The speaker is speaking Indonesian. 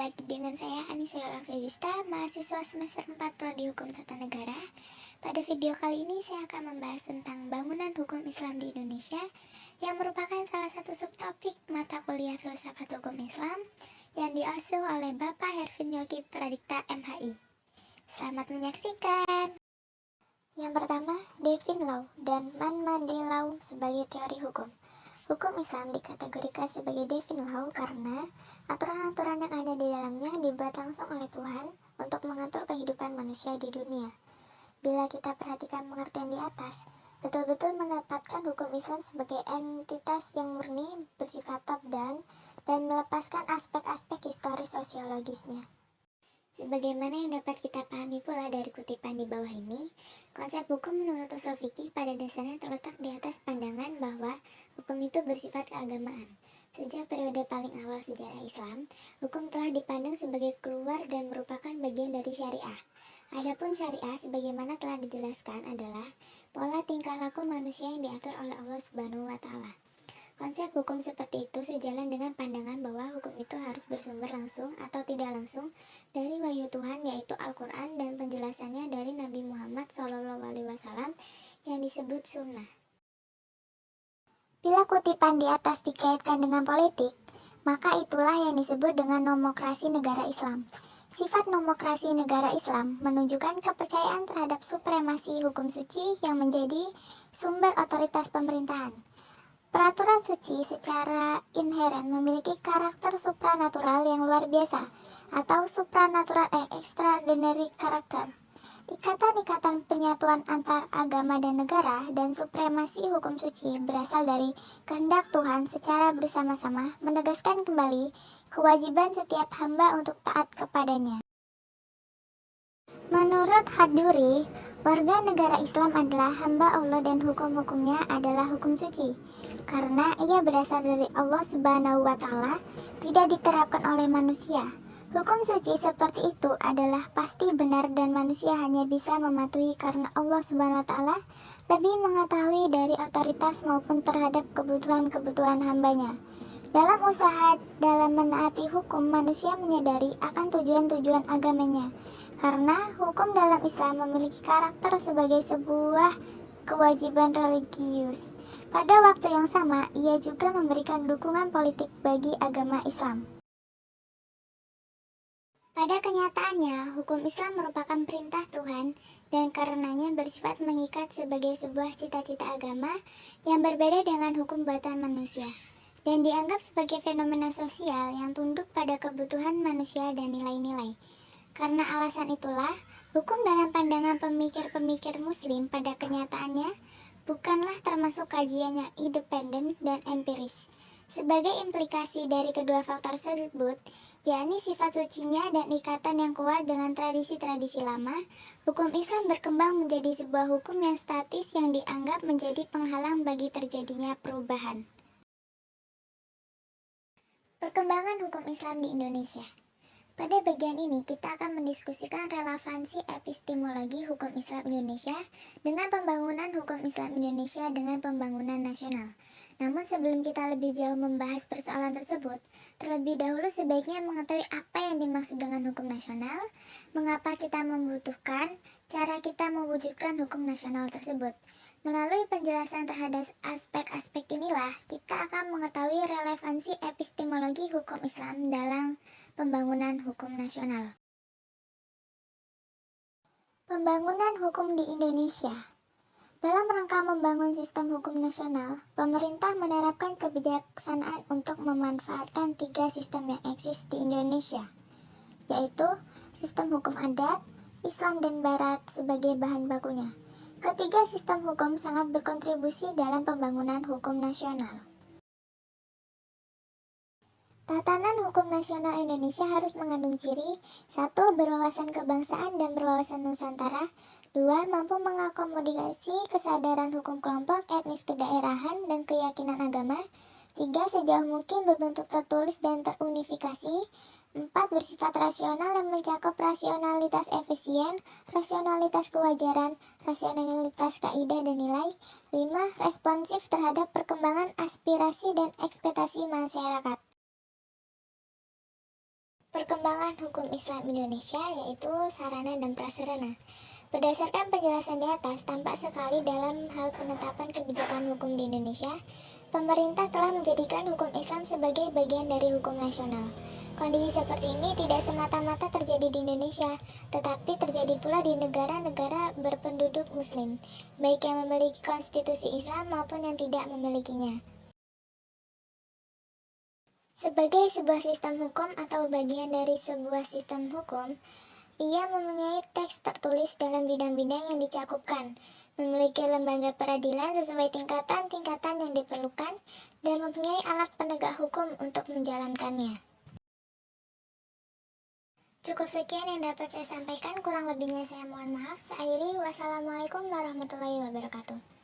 lagi dengan saya Anissa Yolafewista, mahasiswa semester 4 Prodi Hukum Tata Negara. Pada video kali ini saya akan membahas tentang bangunan hukum Islam di Indonesia, yang merupakan salah satu subtopik mata kuliah Filsafat Hukum Islam yang diasuh oleh Bapak Hervin Yogi Pradikta MHI. Selamat menyaksikan. Yang pertama, Devin Law dan Man-Mandi Law sebagai teori hukum. Hukum Islam dikategorikan sebagai Devin Law karena aturan-aturan yang ada di dalamnya dibuat langsung oleh Tuhan untuk mengatur kehidupan manusia di dunia. Bila kita perhatikan pengertian di atas, betul-betul mendapatkan hukum Islam sebagai entitas yang murni, bersifat top-down, dan melepaskan aspek-aspek historis sosiologisnya. Sebagaimana yang dapat kita pahami pula dari kutipan di bawah ini, konsep hukum menurut usul fikih pada dasarnya terletak di atas pandangan bahwa hukum itu bersifat keagamaan. Sejak periode paling awal sejarah Islam, hukum telah dipandang sebagai keluar dan merupakan bagian dari syariah. Adapun syariah sebagaimana telah dijelaskan adalah pola tingkah laku manusia yang diatur oleh Allah Subhanahu wa Ta'ala. Konsep hukum seperti itu sejalan dengan pandangan bahwa hukum itu harus bersumber langsung atau tidak langsung dari wahyu Tuhan, yaitu Al-Quran, dan penjelasannya dari Nabi Muhammad SAW yang disebut sunnah. Bila kutipan di atas dikaitkan dengan politik, maka itulah yang disebut dengan nomokrasi negara Islam. Sifat nomokrasi negara Islam menunjukkan kepercayaan terhadap supremasi hukum suci yang menjadi sumber otoritas pemerintahan. Peraturan suci secara inheren memiliki karakter supranatural yang luar biasa atau supranatural extraordinary karakter. Ikatan-ikatan penyatuan antar agama dan negara dan supremasi hukum suci berasal dari kehendak Tuhan secara bersama-sama, menegaskan kembali kewajiban setiap hamba untuk taat kepadanya. Menurut Haduri, warga negara Islam adalah hamba Allah dan hukum-hukumnya adalah hukum suci. Karena ia berasal dari Allah Subhanahu wa Ta'ala, tidak diterapkan oleh manusia. Hukum suci seperti itu adalah pasti benar dan manusia hanya bisa mematuhi karena Allah Subhanahu wa Ta'ala lebih mengetahui dari otoritas maupun terhadap kebutuhan-kebutuhan hambanya. Dalam usaha dalam menaati hukum, manusia menyadari akan tujuan-tujuan agamanya. Karena hukum dalam Islam memiliki karakter sebagai sebuah kewajiban religius. Pada waktu yang sama, ia juga memberikan dukungan politik bagi agama Islam. Pada kenyataannya, hukum Islam merupakan perintah Tuhan dan karenanya bersifat mengikat sebagai sebuah cita-cita agama yang berbeda dengan hukum buatan manusia, dan dianggap sebagai fenomena sosial yang tunduk pada kebutuhan manusia dan nilai-nilai. Karena alasan itulah, hukum dalam pandangan pemikir-pemikir muslim pada kenyataannya bukanlah termasuk kajian yang independen dan empiris. Sebagai implikasi dari kedua faktor tersebut, yakni sifat sucinya dan ikatan yang kuat dengan tradisi-tradisi lama, hukum Islam berkembang menjadi sebuah hukum yang statis yang dianggap menjadi penghalang bagi terjadinya perubahan. Perkembangan hukum Islam di Indonesia. Pada bagian ini, kita akan mendiskusikan relevansi epistemologi hukum Islam Indonesia dengan pembangunan hukum Islam Indonesia dengan pembangunan nasional. Namun sebelum kita lebih jauh membahas persoalan tersebut, terlebih dahulu sebaiknya mengetahui apa yang dimaksud dengan hukum nasional, mengapa kita membutuhkan, cara kita mewujudkan hukum nasional tersebut. Melalui penjelasan terhadap aspek-aspek inilah, kita akan mengetahui relevansi epistemologi hukum Islam dalam pembangunan hukum nasional. Pembangunan hukum di Indonesia. Dalam rangka membangun sistem hukum nasional, pemerintah menerapkan kebijaksanaan untuk memanfaatkan 3 sistem yang eksis di Indonesia, yaitu sistem hukum adat, Islam, dan Barat sebagai bahan bakunya. Ketiga sistem hukum sangat berkontribusi dalam pembangunan hukum nasional. Tatanan hukum nasional Indonesia harus mengandung ciri 1. Berwawasan kebangsaan dan berwawasan Nusantara. 2. Mampu mengakomodasi kesadaran hukum kelompok, etnis, kedaerahan, dan keyakinan agama. 3. Sejauh mungkin berbentuk tertulis dan terunifikasi. 4. Bersifat rasional yang mencakup rasionalitas efisien, rasionalitas kewajaran, rasionalitas kaidah dan nilai. 5. Responsif terhadap perkembangan aspirasi dan ekspektasi masyarakat. perkembangan hukum Islam Indonesia, yaitu sarana dan prasarana. Berdasarkan penjelasan di atas, tampak sekali dalam hal penetapan kebijakan hukum di Indonesia, pemerintah telah menjadikan hukum Islam sebagai bagian dari hukum nasional. Kondisi seperti ini tidak semata-mata terjadi di Indonesia, tetapi terjadi pula di negara-negara berpenduduk Muslim, baik yang memiliki konstitusi Islam maupun yang tidak memilikinya. Sebagai sebuah sistem hukum atau bagian dari sebuah sistem hukum, ia mempunyai teks tertulis dalam bidang-bidang yang dicakupkan, memiliki lembaga peradilan sesuai tingkatan-tingkatan yang diperlukan, dan mempunyai alat penegak hukum untuk menjalankannya. Cukup sekian yang dapat saya sampaikan, kurang lebihnya saya mohon maaf. Saya akhiri, wassalamualaikum warahmatullahi wabarakatuh.